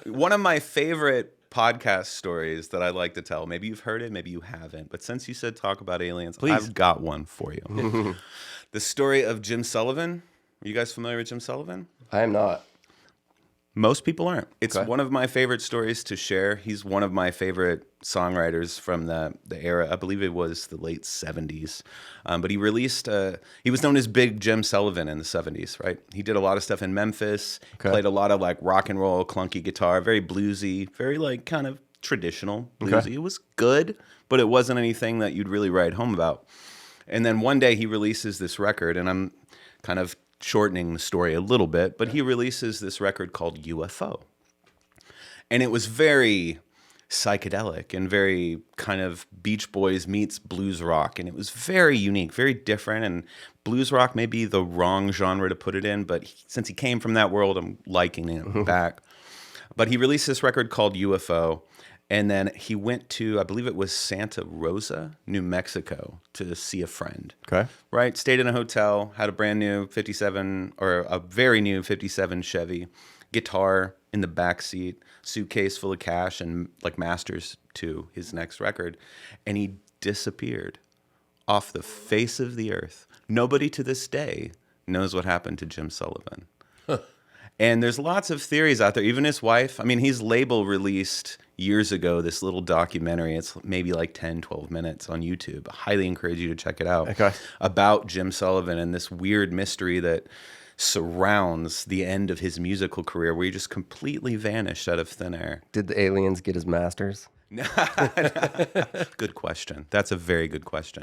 One of my favorite podcast stories that I like to tell, maybe you've heard it, maybe you haven't, but since you said talk about aliens, Please. I've got one for you. The story of Jim Sullivan. Are you guys familiar with Jim Sullivan? I am not. Most people aren't. It's Okay. one of my favorite stories to share. He's one of my favorite songwriters from the era. I believe it was the late 70s. But he released, he was known as Big Jim Sullivan in the 70s, right? He did a lot of stuff in Memphis, played a lot of like rock and roll, clunky guitar, very bluesy, very like kind of traditional bluesy. It was good, but it wasn't anything that you'd really write home about. And then one day he releases this record, and I'm kind of shortening the story a little bit, but he releases this record called UFO. And it was very psychedelic and very kind of Beach Boys meets blues rock. And it was very unique, very different. And blues rock may be the wrong genre to put it in, but since he came from that world, I'm liking it back. But he released this record called UFO. And then he went to, I believe it was Santa Rosa, New Mexico, to see a friend. Okay. Right? Stayed in a hotel, had a brand new 57, or a very new 57 Chevy, guitar in the back seat, suitcase full of cash and like masters to his next record. And he disappeared off the face of the earth. Nobody to this day knows what happened to Jim Sullivan. And there's lots of theories out there. Even his wife, I mean, his label released years ago this little documentary. It's maybe like 10, 12 minutes on YouTube. I highly encourage you to check it out. Okay. About Jim Sullivan and this weird mystery that surrounds the end of his musical career where he just completely vanished out of thin air. Did the aliens get his masters? Good question. That's a very good question.